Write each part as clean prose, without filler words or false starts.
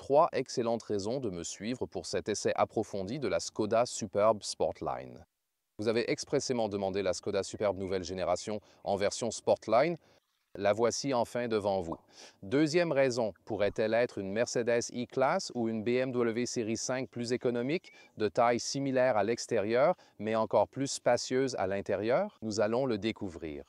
3 excellentes raisons de me suivre pour cet essai approfondi de la Skoda Superb Sportline. Vous avez expressément demandé la Skoda Superb nouvelle génération en version Sportline. La voici enfin devant vous. Deuxième raison, pourrait-elle être une Mercedes E-Class ou une BMW Série 5 plus économique, de taille similaire à l'extérieur, mais encore plus spacieuse à l'intérieur? Nous allons le découvrir.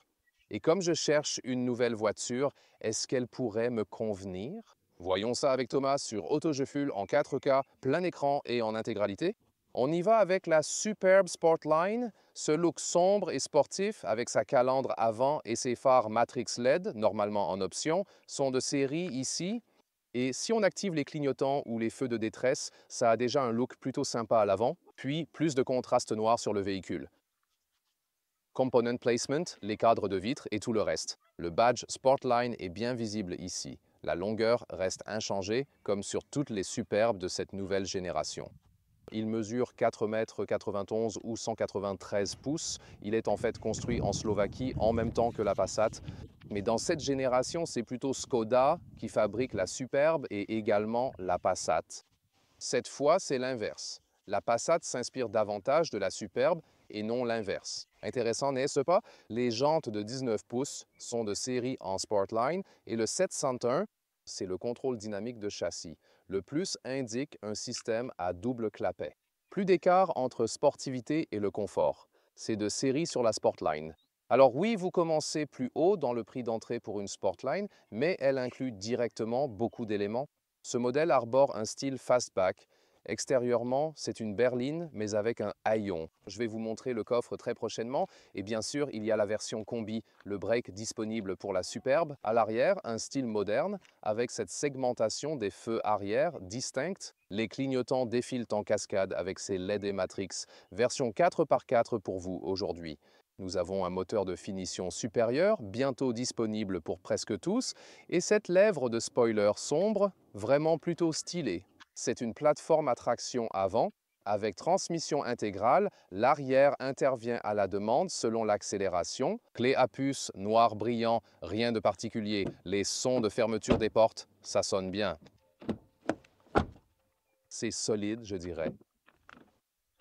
Et comme je cherche une nouvelle voiture, est-ce qu'elle pourrait me convenir? Voyons ça avec Thomas sur AutoJeFuel en 4K, plein écran et en intégralité. On y va avec la Superb Sportline, ce look sombre et sportif avec sa calandre avant et ses phares Matrix LED, normalement en option, sont de série ici. Et si on active les clignotants ou les feux de détresse, ça a déjà un look plutôt sympa à l'avant, puis plus de contraste noir sur le véhicule. Component placement, les cadres de vitres et tout le reste. Le badge Sportline est bien visible ici. La longueur reste inchangée, comme sur toutes les superbes de cette nouvelle génération. Il mesure 4,91 m ou 193 pouces. Il est en fait construit en Slovaquie en même temps que la Passat. Mais dans cette génération, c'est plutôt Skoda qui fabrique la Superbe et également la Passat. Cette fois, c'est l'inverse. La Passat s'inspire davantage de la Superbe et non l'inverse. Intéressant, n'est-ce pas? Les jantes de 19 pouces sont de série en Sportline et le 701, c'est le contrôle dynamique de châssis. Le plus indique un système à double clapet. Plus d'écart entre sportivité et le confort. C'est de série sur la Sportline. Alors oui, vous commencez plus haut dans le prix d'entrée pour une Sportline, mais elle inclut directement beaucoup d'éléments. Ce modèle arbore un style fastback. Extérieurement, c'est une berline, mais avec un haillon. Je vais vous montrer le coffre très prochainement. Et bien sûr, il y a la version combi, le break disponible pour la Superbe. À l'arrière, un style moderne, avec cette segmentation des feux arrière distincte. Les clignotants défilent en cascade avec ces LED et Matrix. Version 4x4 pour vous aujourd'hui. Nous avons un moteur de finition supérieure, bientôt disponible pour presque tous, et cette lèvre de spoiler sombre, vraiment plutôt stylée. C'est une plateforme à traction avant. Avec transmission intégrale, l'arrière intervient à la demande selon l'accélération. Clé à puce, noir brillant, rien de particulier. Les sons de fermeture des portes, ça sonne bien. C'est solide, je dirais.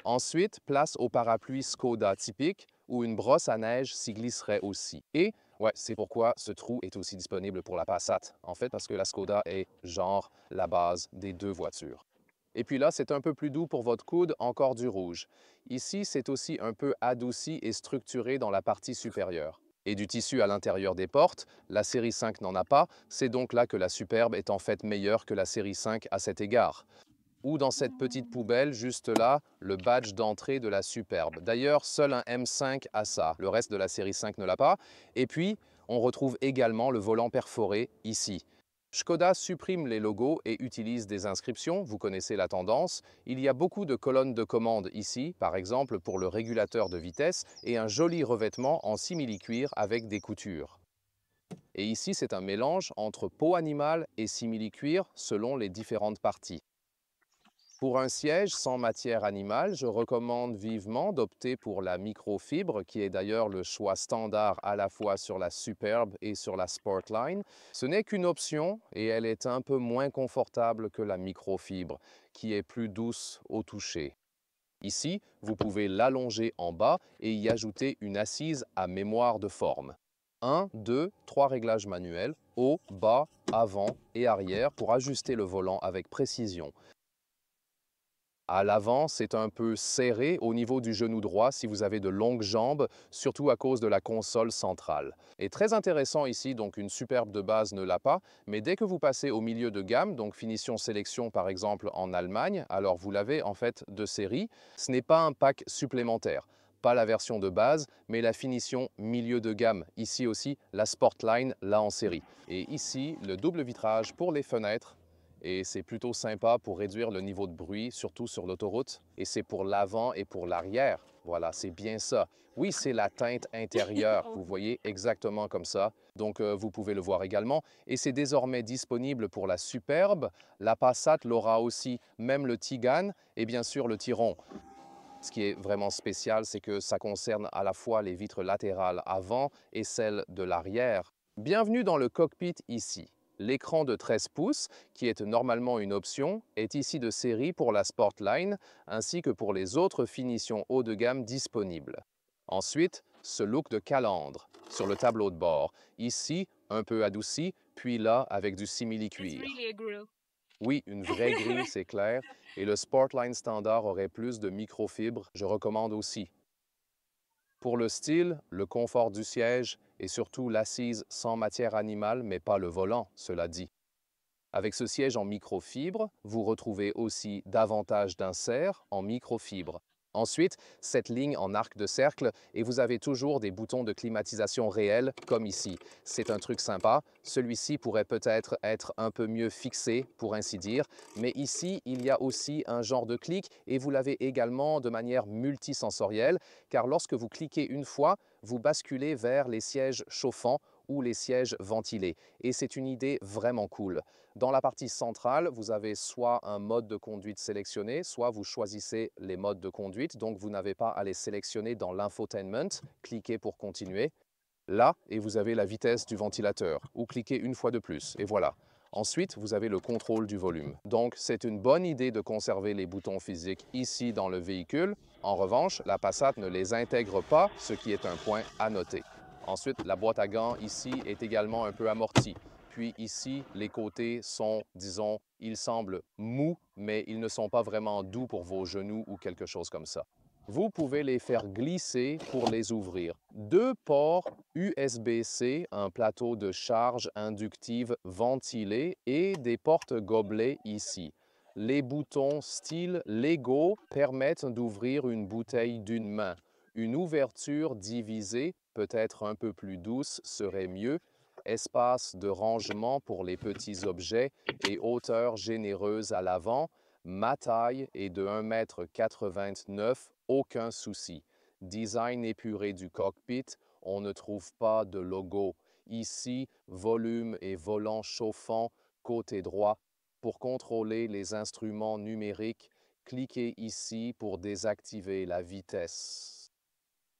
Ensuite, place au parapluie Skoda typique, où une brosse à neige s'y glisserait aussi. Et, ouais, c'est pourquoi ce trou est aussi disponible pour la Passat. En fait, parce que la Skoda est, genre, la base des deux voitures. Et puis là, c'est un peu plus doux pour votre coude, encore du rouge. Ici, c'est aussi un peu adouci et structuré dans la partie supérieure. Et du tissu à l'intérieur des portes, la série 5 n'en a pas, c'est donc là que la Superbe est en fait meilleure que la série 5 à cet égard. Ou dans cette petite poubelle, juste là, le badge d'entrée de la Superbe. D'ailleurs, seul un M5 a ça, le reste de la série 5 ne l'a pas. Et puis, on retrouve également le volant perforé ici. Škoda supprime les logos et utilise des inscriptions, vous connaissez la tendance. Il y a beaucoup de colonnes de commande ici, par exemple pour le régulateur de vitesse, et un joli revêtement en simili-cuir avec des coutures. Et ici, c'est un mélange entre peau animale et simili-cuir selon les différentes parties. Pour un siège sans matière animale, je recommande vivement d'opter pour la microfibre, qui est d'ailleurs le choix standard à la fois sur la Superbe et sur la Sportline. Ce n'est qu'une option et elle est un peu moins confortable que la microfibre, qui est plus douce au toucher. Ici, vous pouvez l'allonger en bas et y ajouter une assise à mémoire de forme. 1, 2, 3 réglages manuels, haut, bas, avant et arrière pour ajuster le volant avec précision. À l'avant, c'est un peu serré au niveau du genou droit si vous avez de longues jambes, surtout à cause de la console centrale. Et très intéressant ici, donc une Superbe de base ne l'a pas, mais dès que vous passez au milieu de gamme, donc finition sélection par exemple en Allemagne, alors vous l'avez en fait de série, ce n'est pas un pack supplémentaire. Pas la version de base, mais la finition milieu de gamme. Ici aussi, la Sportline l'a en série. Et ici, le double vitrage pour les fenêtres. Et c'est plutôt sympa pour réduire le niveau de bruit, surtout sur l'autoroute. Et c'est pour l'avant et pour l'arrière. Voilà, c'est bien ça. Oui, c'est la teinte intérieure, vous voyez, exactement comme ça. Donc, vous pouvez le voir également. Et c'est désormais disponible pour la Superbe. La Passat l'aura aussi, même le Tigane et bien sûr le Tiron. Ce qui est vraiment spécial, c'est que ça concerne à la fois les vitres latérales avant et celles de l'arrière. Bienvenue dans le cockpit ici. L'écran de 13 pouces, qui est normalement une option, est ici de série pour la Sportline, ainsi que pour les autres finitions haut de gamme disponibles. Ensuite, ce look de calandre sur le tableau de bord, ici un peu adouci, puis là avec du simili-cuir. Oui, une vraie grille, c'est clair, et le Sportline standard aurait plus de microfibre, je recommande aussi. Pour le style, le confort du siège et surtout l'assise sans matière animale, mais pas le volant, cela dit. Avec ce siège en microfibre, vous retrouvez aussi davantage d'inserts en microfibre. Ensuite, cette ligne en arc de cercle et vous avez toujours des boutons de climatisation réels comme ici. C'est un truc sympa. Celui-ci pourrait peut-être être un peu mieux fixé, pour ainsi dire, mais ici, il y a aussi un genre de clic et vous l'avez également de manière multisensorielle, car lorsque vous cliquez une fois, vous basculez vers les sièges chauffants ou les sièges ventilés. Et c'est une idée vraiment cool. Dans la partie centrale, vous avez soit un mode de conduite sélectionné, soit vous choisissez les modes de conduite, donc vous n'avez pas à les sélectionner dans l'infotainment. Cliquez pour continuer. Là, et vous avez la vitesse du ventilateur, ou cliquez une fois de plus, et voilà. Ensuite, vous avez le contrôle du volume. Donc, c'est une bonne idée de conserver les boutons physiques ici dans le véhicule. En revanche, la Passat ne les intègre pas, ce qui est un point à noter. Ensuite, la boîte à gants ici est également un peu amortie. Puis ici, les côtés sont, disons, ils semblent mous, mais ils ne sont pas vraiment doux pour vos genoux ou quelque chose comme ça. Vous pouvez les faire glisser pour les ouvrir. Deux ports USB-C, un plateau de charge inductive ventilé et des porte-gobelets ici. Les boutons style Lego permettent d'ouvrir une bouteille d'une main. Une ouverture divisée, peut-être un peu plus douce, serait mieux. Espace de rangement pour les petits objets et hauteur généreuse à l'avant. Ma taille est de 1,89 m, aucun souci. Design épuré du cockpit, on ne trouve pas de logo. Ici, volume et volant chauffant, côté droit. Pour contrôler les instruments numériques, cliquez ici pour désactiver la vitesse.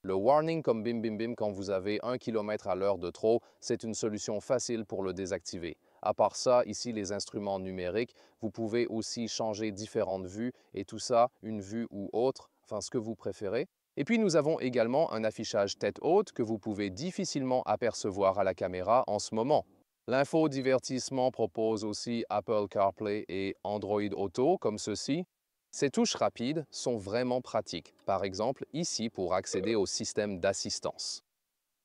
Le warning comme bim bim bim quand vous avez 1 km à l'heure de trop, c'est une solution facile pour le désactiver. À part ça, ici les instruments numériques, vous pouvez aussi changer différentes vues et tout ça, une vue ou autre, enfin ce que vous préférez. Et puis nous avons également un affichage tête haute que vous pouvez difficilement apercevoir à la caméra en ce moment. L'infodivertissement propose aussi Apple CarPlay et Android Auto comme ceci. Ces touches rapides sont vraiment pratiques, par exemple ici pour accéder au système d'assistance.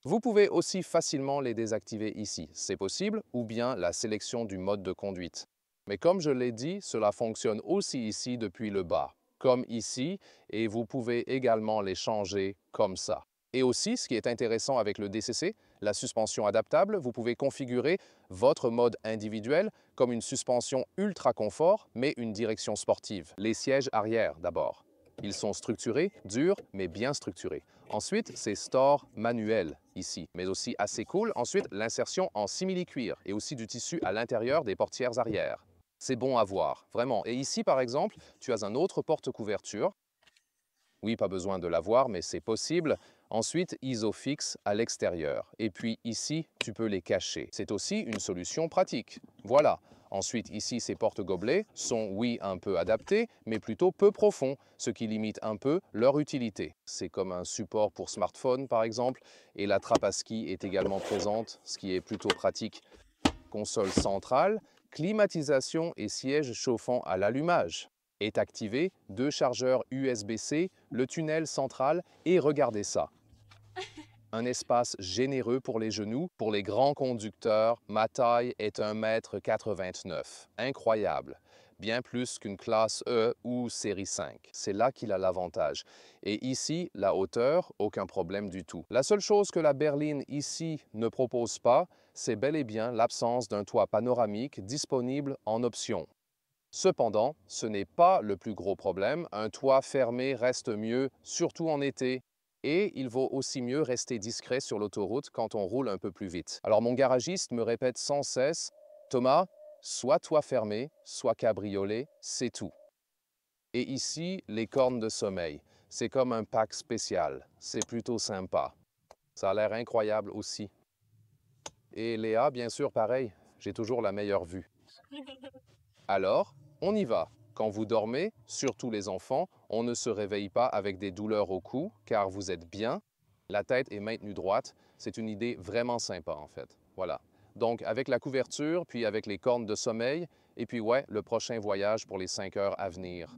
Vous pouvez aussi facilement les désactiver ici, c'est possible, ou bien la sélection du mode de conduite. Mais comme je l'ai dit, cela fonctionne aussi ici depuis le bas, comme ici, et vous pouvez également les changer comme ça. Et aussi, ce qui est intéressant avec le DCC, la suspension adaptable, vous pouvez configurer votre mode individuel comme une suspension ultra confort, mais une direction sportive. Les sièges arrière d'abord. Ils sont structurés, durs, mais bien structurés. Ensuite, c'est store manuel ici, mais aussi assez cool. Ensuite, l'insertion en simili-cuir et aussi du tissu à l'intérieur des portières arrière. C'est bon à voir, vraiment. Et ici, par exemple, tu as un autre porte-couverture. Oui, pas besoin de l'avoir, mais c'est possible. Ensuite, ISOFIX à l'extérieur. Et puis ici, tu peux les cacher. C'est aussi une solution pratique. Voilà. Ensuite, ici, ces porte-gobelets sont, oui, un peu adaptés, mais plutôt peu profonds, ce qui limite un peu leur utilité. C'est comme un support pour smartphone, par exemple, et la trappe à ski est également présente, ce qui est plutôt pratique. Console centrale, climatisation et siège chauffant à l'allumage. Est activé, deux chargeurs USB-C, le tunnel central et regardez ça. Un espace généreux pour les genoux. Pour les grands conducteurs, ma taille est 1,89 m. Incroyable. Bien plus qu'une classe E ou série 5. C'est là qu'il a l'avantage. Et ici, la hauteur, aucun problème du tout. La seule chose que la berline ici ne propose pas, c'est bel et bien l'absence d'un toit panoramique disponible en option. Cependant, ce n'est pas le plus gros problème. Un toit fermé reste mieux, surtout en été. Et il vaut aussi mieux rester discret sur l'autoroute quand on roule un peu plus vite. Alors mon garagiste me répète sans cesse, Thomas, soit toit fermé, soit cabriolet, c'est tout. Et ici, les cornes de sommeil. C'est comme un pack spécial. C'est plutôt sympa. Ça a l'air incroyable aussi. Et Léa, bien sûr, pareil. j'ai toujours la meilleure vue. Alors, on y va. Quand vous dormez, surtout les enfants, on ne se réveille pas avec des douleurs au cou, car vous êtes bien. La tête est maintenue droite. C'est une idée vraiment sympa, en fait. Voilà. Donc, avec la couverture, puis avec les cornes de sommeil, et puis ouais, le prochain voyage pour les 5 heures à venir.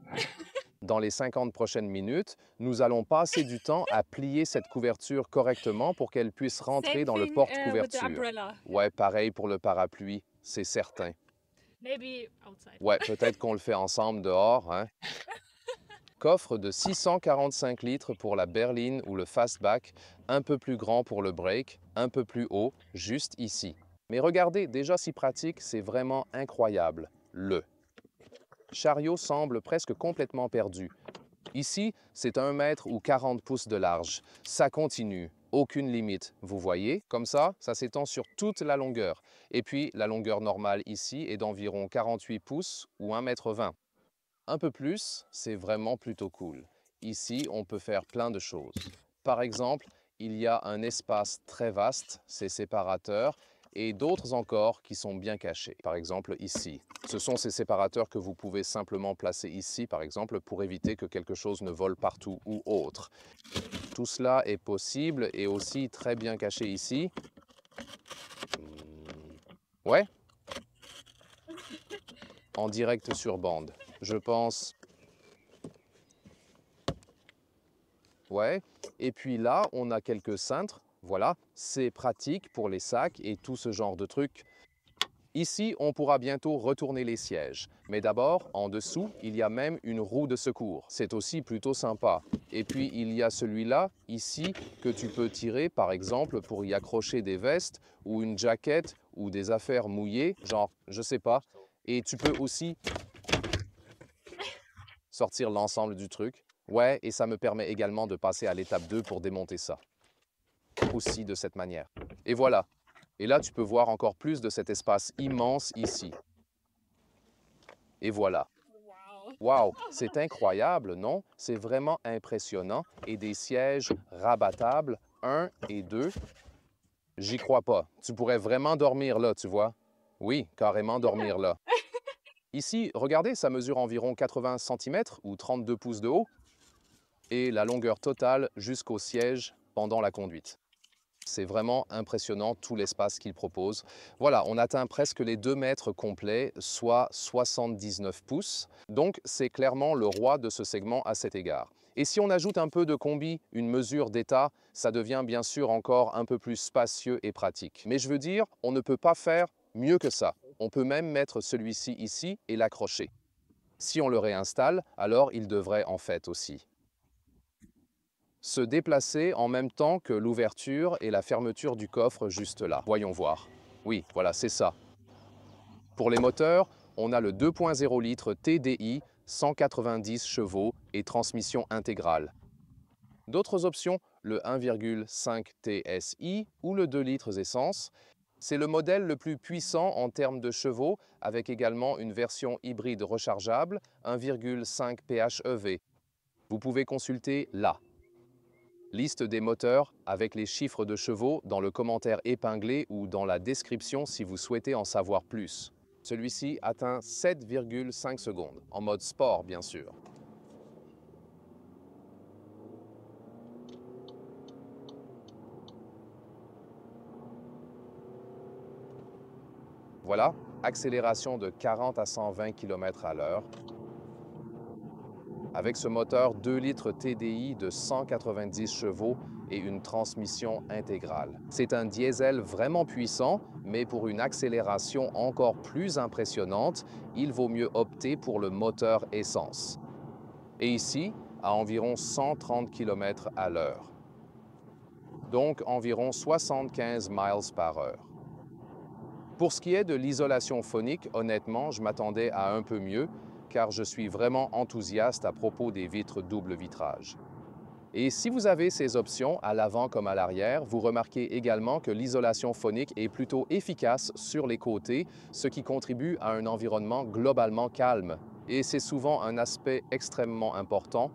Dans les 50 prochaines minutes, nous allons passer du temps à plier cette couverture correctement pour qu'elle puisse rentrer Same dans le thing with the porte-couverture. umbrella. Ouais, pareil pour le parapluie, c'est certain. Maybe outside. Ouais, peut-être qu'on le fait ensemble dehors, hein? Coffre de 645 litres pour la berline ou le fastback, un peu plus grand pour le break, un peu plus haut, juste ici. Mais regardez, déjà si pratique, c'est vraiment incroyable. Le chariot semble presque complètement perdu. Ici, c'est 1 mètre ou 40 pouces de large. Ça continue, aucune limite. Vous voyez, comme ça s'étend sur toute la longueur. Et puis, la longueur normale ici est d'environ 48 pouces ou 1,20 m. Un peu plus, c'est vraiment plutôt cool. Ici, on peut faire plein de choses. Par exemple, il y a un espace très vaste, ces séparateurs, et d'autres encore qui sont bien cachés. Par exemple, ici. Ce sont ces séparateurs que vous pouvez simplement placer ici, par exemple, pour éviter que quelque chose ne vole partout ou autre. Tout cela est possible et aussi très bien caché ici. Ouais, en direct sur bande. Je pense. Ouais. Et puis là, on a quelques cintres. Voilà, c'est pratique pour les sacs et tout ce genre de trucs. Ici, on pourra bientôt retourner les sièges. Mais d'abord, en dessous, il y a même une roue de secours. C'est aussi plutôt sympa. Et puis, il y a celui-là, ici, que tu peux tirer, par exemple, pour y accrocher des vestes ou une jaquette ou des affaires mouillées, genre, je sais pas. Et tu peux aussi sortir l'ensemble du truc. Ouais, et ça me permet également de passer à l'étape 2 pour démonter ça. Aussi de cette manière. Et voilà. Et là, tu peux voir encore plus de cet espace immense ici. Et voilà. Wow. Waouh, c'est incroyable, non? C'est vraiment impressionnant. Et des sièges rabattables, 1 et 2. J'y crois pas. Tu pourrais vraiment dormir là, tu vois? Oui, carrément dormir là. Ici, regardez, ça mesure environ 80 cm ou 32 pouces de haut. Et la longueur totale jusqu'au siège pendant la conduite. C'est vraiment impressionnant tout l'espace qu'il propose. Voilà, on atteint presque les 2 mètres complets, soit 79 pouces. Donc c'est clairement le roi de ce segment à cet égard. Et si on ajoute un peu de combi, une mesure d'état, ça devient bien sûr encore un peu plus spacieux et pratique. Mais je veux dire, on ne peut pas faire mieux que ça. On peut même mettre celui-ci ici et l'accrocher. Si on le réinstalle, alors il devrait en fait aussi se déplacer en même temps que l'ouverture et la fermeture du coffre juste là. Voyons voir. Oui, voilà, c'est ça. Pour les moteurs, on a le 2.0 litres TDI, 190 chevaux et transmission intégrale. D'autres options, le 1,5 TSI ou le 2 litres essence. C'est le modèle le plus puissant en termes de chevaux, avec également une version hybride rechargeable, 1,5 PHEV. Vous pouvez consulter là. Liste des moteurs avec les chiffres de chevaux dans le commentaire épinglé ou dans la description si vous souhaitez en savoir plus. Celui-ci atteint 7,5 secondes, en mode sport bien sûr. Voilà, accélération de 40 à 120 km/h. Avec ce moteur 2 litres TDI de 190 chevaux et une transmission intégrale. C'est un diesel vraiment puissant, mais pour une accélération encore plus impressionnante, il vaut mieux opter pour le moteur essence. Et ici, à environ 130 km/h. Donc environ 75 miles/h. Pour ce qui est de l'isolation phonique, honnêtement, je m'attendais à un peu mieux, car je suis vraiment enthousiaste à propos des vitres double vitrage. Et si vous avez ces options, à l'avant comme à l'arrière, vous remarquez également que l'isolation phonique est plutôt efficace sur les côtés, ce qui contribue à un environnement globalement calme. Et c'est souvent un aspect extrêmement important.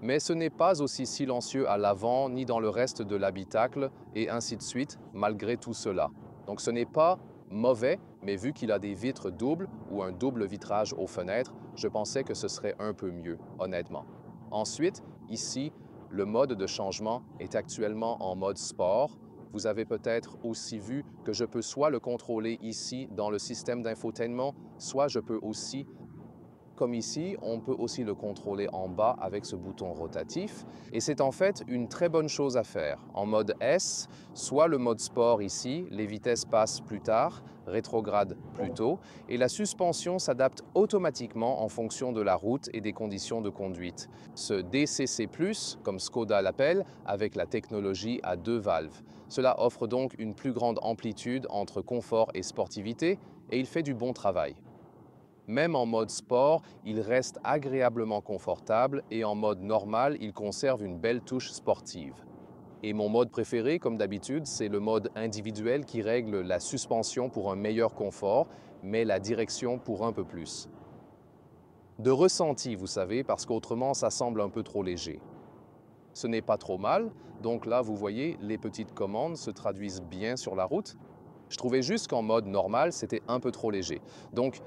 Mais ce n'est pas aussi silencieux à l'avant ni dans le reste de l'habitacle, et ainsi de suite, malgré tout cela. Donc ce n'est pas mauvais, mais vu qu'il a des vitres doubles ou un double vitrage aux fenêtres, je pensais que ce serait un peu mieux, honnêtement. Ensuite, ici, le mode de changement est actuellement en mode sport. Vous avez peut-être aussi vu que je peux soit le contrôler ici dans le système d'infotainment, soit je peux aussi, comme ici, on peut aussi le contrôler en bas avec ce bouton rotatif. Et c'est en fait une très bonne chose à faire. En mode S, soit le mode sport ici, les vitesses passent plus tard, rétrograde plus tôt, et la suspension s'adapte automatiquement en fonction de la route et des conditions de conduite. Ce DCC+, comme Skoda l'appelle, avec la technologie à 2 valves. Cela offre donc une plus grande amplitude entre confort et sportivité, et il fait du bon travail. Même en mode sport, il reste agréablement confortable et en mode normal, il conserve une belle touche sportive. Et mon mode préféré, comme d'habitude, c'est le mode individuel qui règle la suspension pour un meilleur confort, mais la direction pour un peu plus. De ressenti, vous savez, parce qu'autrement, ça semble un peu trop léger. Ce n'est pas trop mal, donc là, vous voyez, les petites commandes se traduisent bien sur la route. Je trouvais juste qu'en mode normal, c'était un peu trop léger. Donc,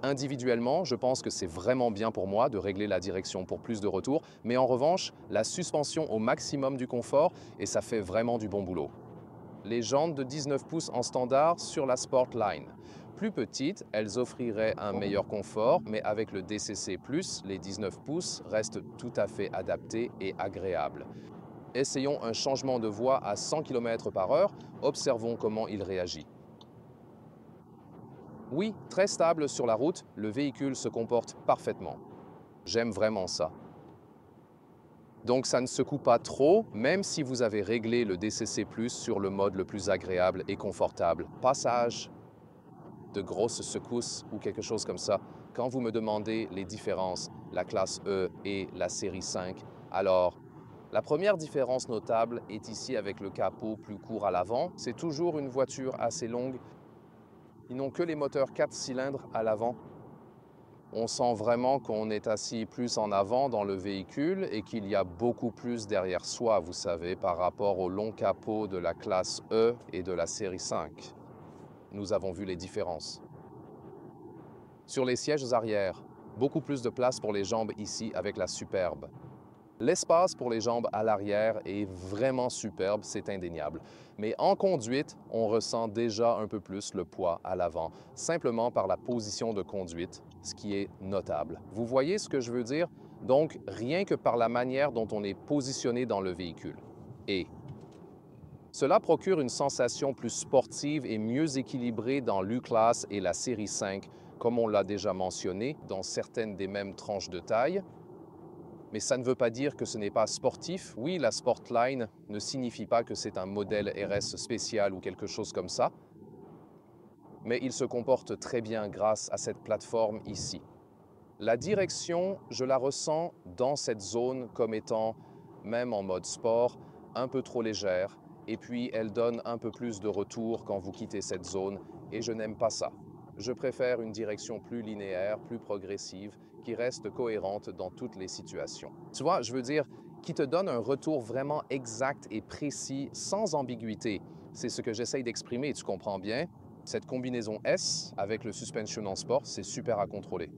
individuellement, je pense que c'est vraiment bien pour moi de régler la direction pour plus de retour, mais en revanche, la suspension au maximum du confort et ça fait vraiment du bon boulot. Les jantes de 19 pouces en standard sur la Sportline. Plus petites, elles offriraient un meilleur confort, mais avec le DCC+, les 19 pouces restent tout à fait adaptés et agréables. Essayons un changement de voie à 100 km/h, observons comment il réagit. Oui, très stable sur la route, le véhicule se comporte parfaitement. J'aime vraiment ça. Donc ça ne secoue pas trop, même si vous avez réglé le DCC+, sur le mode le plus agréable et confortable. Passage de grosses secousses ou quelque chose comme ça. Quand vous me demandez les différences, la classe E et la série 5, alors la première différence notable est ici avec le capot plus court à l'avant. C'est toujours une voiture assez longue. Ils n'ont que les moteurs 4 cylindres à l'avant. On sent vraiment qu'on est assis plus en avant dans le véhicule et qu'il y a beaucoup plus derrière soi, vous savez, par rapport au long capot de la classe E et de la série 5. Nous avons vu les différences. Sur les sièges arrière, beaucoup plus de place pour les jambes ici avec la Superbe. L'espace pour les jambes à l'arrière est vraiment superbe, c'est indéniable. Mais en conduite, on ressent déjà un peu plus le poids à l'avant, simplement par la position de conduite, ce qui est notable. Vous voyez ce que je veux dire? Donc, rien que par la manière dont on est positionné dans le véhicule. Et cela procure une sensation plus sportive et mieux équilibrée dans l'U-Class et la série 5, comme on l'a déjà mentionné, dans certaines des mêmes tranches de taille. Mais ça ne veut pas dire que ce n'est pas sportif. Oui, la Sportline ne signifie pas que c'est un modèle RS spécial ou quelque chose comme ça, mais il se comporte très bien grâce à cette plateforme ici. La direction, je la ressens dans cette zone comme étant, même en mode sport, un peu trop légère, et puis elle donne un peu plus de retour quand vous quittez cette zone, et je n'aime pas ça. Je préfère une direction plus linéaire, plus progressive, qui reste cohérente dans toutes les situations. Tu vois, je veux dire, qui te donne un retour vraiment exact et précis, sans ambiguïté. C'est ce que j'essaye d'exprimer, tu comprends bien? Cette combinaison S avec le suspension en sport, c'est super à contrôler.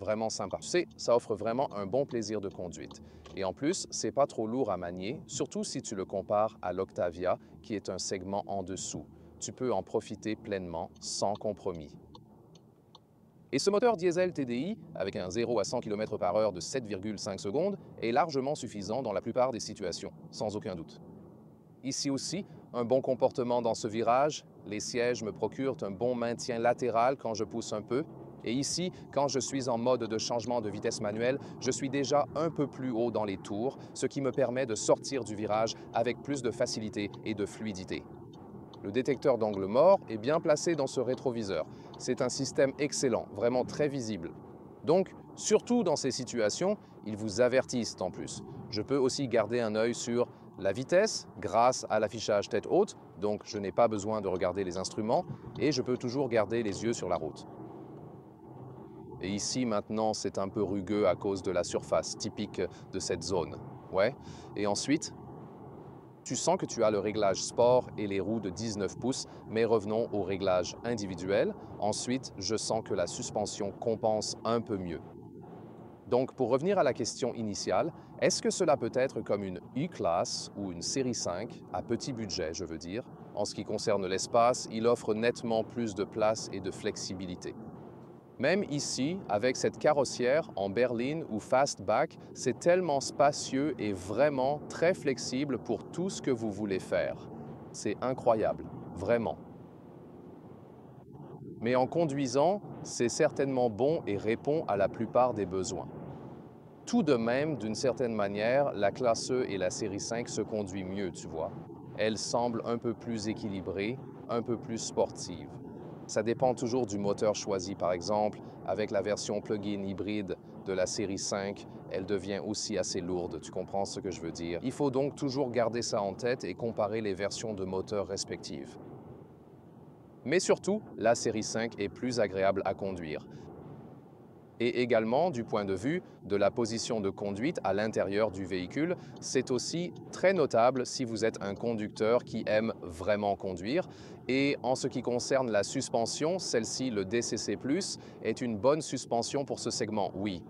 Vraiment sympa. Tu sais, ça offre vraiment un bon plaisir de conduite. Et en plus, c'est pas trop lourd à manier, surtout si tu le compares à l'Octavia, qui est un segment en dessous. Tu peux en profiter pleinement, sans compromis. Et ce moteur diesel TDI, avec un 0 à 100 km/h de 7,5 secondes, est largement suffisant dans la plupart des situations, sans aucun doute. Ici aussi, un bon comportement dans ce virage, les sièges me procurent un bon maintien latéral quand je pousse un peu, et ici, quand je suis en mode de changement de vitesse manuelle, je suis déjà un peu plus haut dans les tours, ce qui me permet de sortir du virage avec plus de facilité et de fluidité. Le détecteur d'angle mort est bien placé dans ce rétroviseur. C'est un système excellent, vraiment très visible. Donc, surtout dans ces situations, ils vous avertissent en plus. Je peux aussi garder un œil sur la vitesse grâce à l'affichage tête haute, donc je n'ai pas besoin de regarder les instruments et je peux toujours garder les yeux sur la route. Et ici, maintenant, c'est un peu rugueux à cause de la surface typique de cette zone. Ouais. Et ensuite, tu sens que tu as le réglage sport et les roues de 19 pouces, mais revenons au réglage individuel. Ensuite, je sens que la suspension compense un peu mieux. Donc, pour revenir à la question initiale, est-ce que cela peut être comme une U-Class ou une série 5, à petit budget, je veux dire? En ce qui concerne l'espace, il offre nettement plus de place et de flexibilité. Même ici, avec cette carrossière en berline ou fastback, c'est tellement spacieux et vraiment très flexible pour tout ce que vous voulez faire. C'est incroyable, vraiment. Mais en conduisant, c'est certainement bon et répond à la plupart des besoins. Tout de même, d'une certaine manière, la classe E et la série 5 se conduit mieux, tu vois. Elle semble un peu plus équilibrée, un peu plus sportive. Ça dépend toujours du moteur choisi, par exemple. Avec la version plug-in hybride de la série 5, elle devient aussi assez lourde, tu comprends ce que je veux dire? Il faut donc toujours garder ça en tête et comparer les versions de moteurs respectives. Mais surtout, la série 5 est plus agréable à conduire. Et également, du point de vue de la position de conduite à l'intérieur du véhicule, c'est aussi très notable si vous êtes un conducteur qui aime vraiment conduire. Et en ce qui concerne la suspension, celle-ci, le DCC+, est une bonne suspension pour ce segment, oui.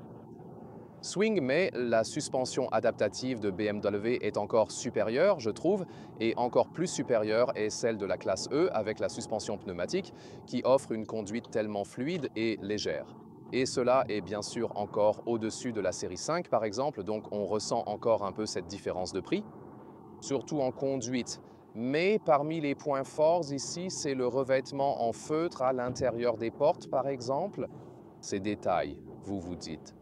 Swing, mais la suspension adaptative de BMW est encore supérieure, je trouve, et encore plus supérieure est celle de la classe E avec la suspension pneumatique qui offre une conduite tellement fluide et légère. Et cela est bien sûr encore au-dessus de la série 5 par exemple, donc on ressent encore un peu cette différence de prix, surtout en conduite. Mais parmi les points forts ici, c'est le revêtement en feutre à l'intérieur des portes par exemple. Ces détails, vous vous dites.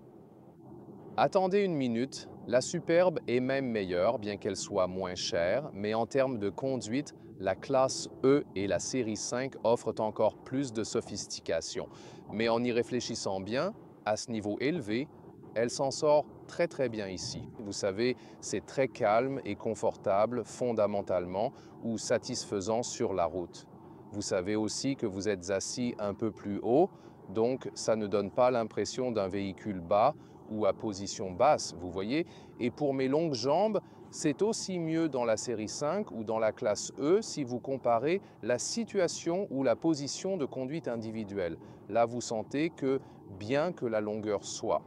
Attendez une minute, la Superbe est même meilleure, bien qu'elle soit moins chère, mais en termes de conduite, la classe E et la série 5 offrent encore plus de sophistication. Mais en y réfléchissant bien, à ce niveau élevé, elle s'en sort très bien ici. Vous savez, c'est très calme et confortable fondamentalement ou satisfaisant sur la route. Vous savez aussi que vous êtes assis un peu plus haut, donc ça ne donne pas l'impression d'un véhicule bas ou à position basse, vous voyez. Et pour mes longues jambes, c'est aussi mieux dans la série 5 ou dans la classe E si vous comparez la situation ou la position de conduite individuelle. Là, vous sentez que bien que la longueur soit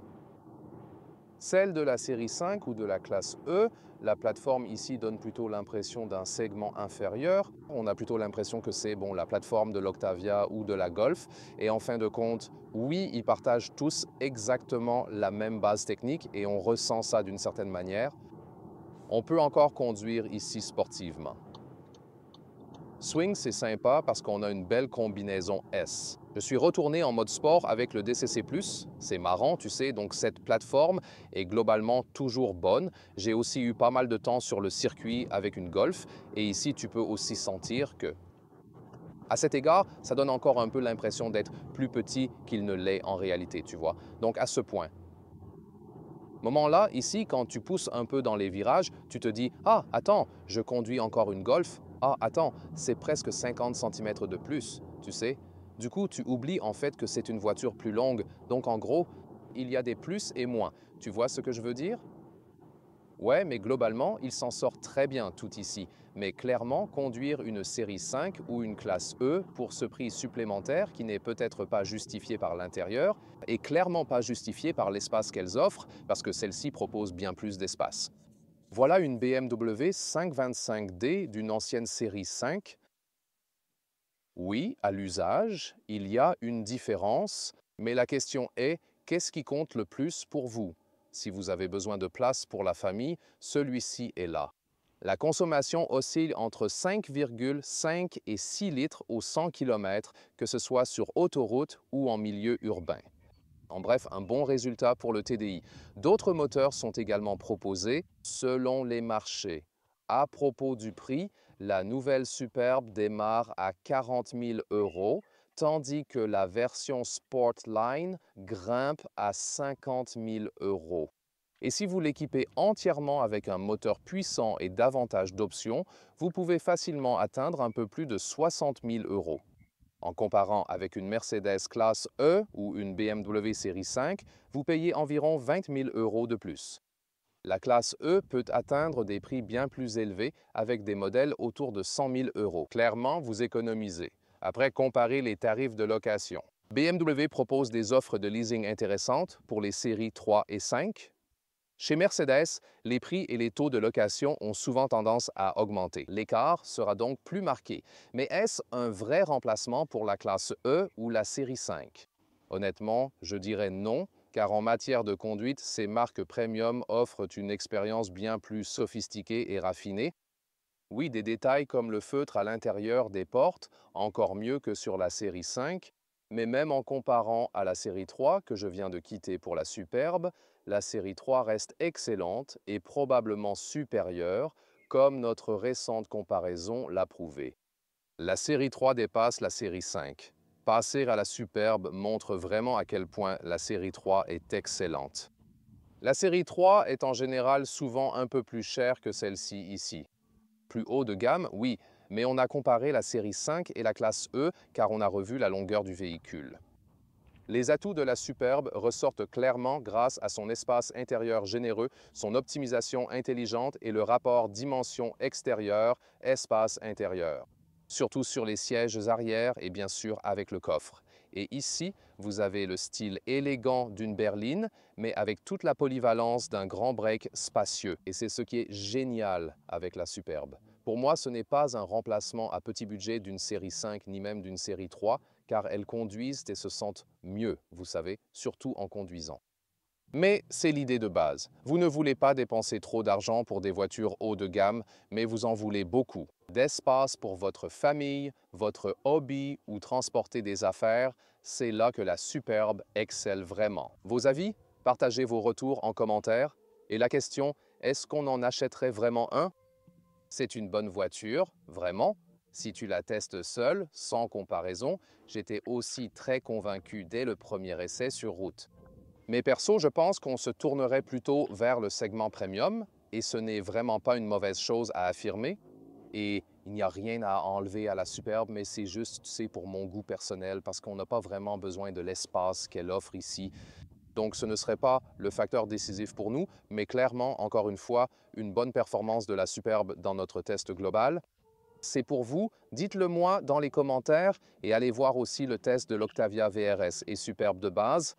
celle de la série 5 ou de la classe E, la plateforme ici donne plutôt l'impression d'un segment inférieur. On a plutôt l'impression que c'est la plateforme de l'Octavia ou de la Golf. Et en fin de compte, oui, ils partagent tous exactement la même base technique et on ressent ça d'une certaine manière. On peut encore conduire ici sportivement. Swing, c'est sympa parce qu'on a une belle combinaison S. Je suis retourné en mode sport avec le DCC+. C'est marrant, tu sais, donc cette plateforme est globalement toujours bonne. J'ai aussi eu pas mal de temps sur le circuit avec une Golf et ici tu peux aussi sentir que, à cet égard, ça donne encore un peu l'impression d'être plus petit qu'il ne l'est en réalité, tu vois. Donc à ce point. Moment-là, ici, quand tu pousses un peu dans les virages, tu te dis « Ah, attends, je conduis encore une Golf. Ah, attends, c'est presque 50 cm de plus, tu sais. » Du coup, tu oublies en fait que c'est une voiture plus longue. Donc en gros, il y a des plus et moins. Tu vois ce que je veux dire? Ouais, mais globalement, il s'en sort très bien tout ici. Mais clairement, conduire une série 5 ou une classe E pour ce prix supplémentaire qui n'est peut-être pas justifié par l'intérieur et clairement pas justifié par l'espace qu'elles offrent parce que celle-ci propose bien plus d'espace. Voilà une BMW 525D d'une ancienne série 5. Oui, à l'usage, il y a une différence, mais la question est, qu'est-ce qui compte le plus pour vous? Si vous avez besoin de place pour la famille, celui-ci est là. La consommation oscille entre 5,5 et 6 litres au 100 km, que ce soit sur autoroute ou en milieu urbain. En bref, un bon résultat pour le TDI. D'autres moteurs sont également proposés selon les marchés. À propos du prix, la nouvelle Superbe démarre à 40 000 €, tandis que la version Sportline grimpe à 50 000 €. Et si vous l'équipez entièrement avec un moteur puissant et davantage d'options, vous pouvez facilement atteindre un peu plus de 60 000 €. En comparant avec une Mercedes classe E ou une BMW série 5, vous payez environ 20 000 € de plus. La classe E peut atteindre des prix bien plus élevés avec des modèles autour de 100 000 euros. Clairement, vous économisez. Après, comparez les tarifs de location. BMW propose des offres de leasing intéressantes pour les séries 3 et 5. Chez Mercedes, les prix et les taux de location ont souvent tendance à augmenter. L'écart sera donc plus marqué. Mais est-ce un vrai remplacement pour la classe E ou la série 5? Honnêtement, je dirais non, car en matière de conduite, ces marques premium offrent une expérience bien plus sophistiquée et raffinée. Oui, des détails comme le feutre à l'intérieur des portes, encore mieux que sur la série 5, mais même en comparant à la série 3 que je viens de quitter pour la Superbe, la série 3 reste excellente et probablement supérieure, comme notre récente comparaison l'a prouvé. La série 3 dépasse la série 5. Passer à la Superbe montre vraiment à quel point la série 3 est excellente. La série 3 est en général souvent un peu plus chère que celle-ci ici. Plus haut de gamme, oui, mais on a comparé la série 5 et la classe E car on a revu la longueur du véhicule. Les atouts de la Superbe ressortent clairement grâce à son espace intérieur généreux, son optimisation intelligente et le rapport dimension extérieure-espace intérieur. Surtout sur les sièges arrière et bien sûr avec le coffre. Et ici, vous avez le style élégant d'une berline, mais avec toute la polyvalence d'un grand break spacieux. Et c'est ce qui est génial avec la Superbe. Pour moi, ce n'est pas un remplacement à petit budget d'une série 5 ni même d'une série 3, car elles conduisent et se sentent mieux, vous savez, surtout en conduisant. Mais c'est l'idée de base. Vous ne voulez pas dépenser trop d'argent pour des voitures haut de gamme, mais vous en voulez beaucoup. D'espace pour votre famille, votre hobby ou transporter des affaires, c'est là que la Superbe excelle vraiment. Vos avis? Partagez vos retours en commentaire. Et la question, est-ce qu'on en achèterait vraiment un? C'est une bonne voiture, vraiment. Si tu la testes seule, sans comparaison, j'étais aussi très convaincu dès le premier essai sur route. Mais perso, je pense qu'on se tournerait plutôt vers le segment premium, et ce n'est vraiment pas une mauvaise chose à affirmer. Et il n'y a rien à enlever à la Superbe, mais c'est juste, c'est pour mon goût personnel, parce qu'on n'a pas vraiment besoin de l'espace qu'elle offre ici. Donc ce ne serait pas le facteur décisif pour nous, mais clairement, encore une fois, une bonne performance de la Superbe dans notre test global. C'est pour vous, dites-le moi dans les commentaires et allez voir aussi le test de l'Octavia VRS et Superbe de base.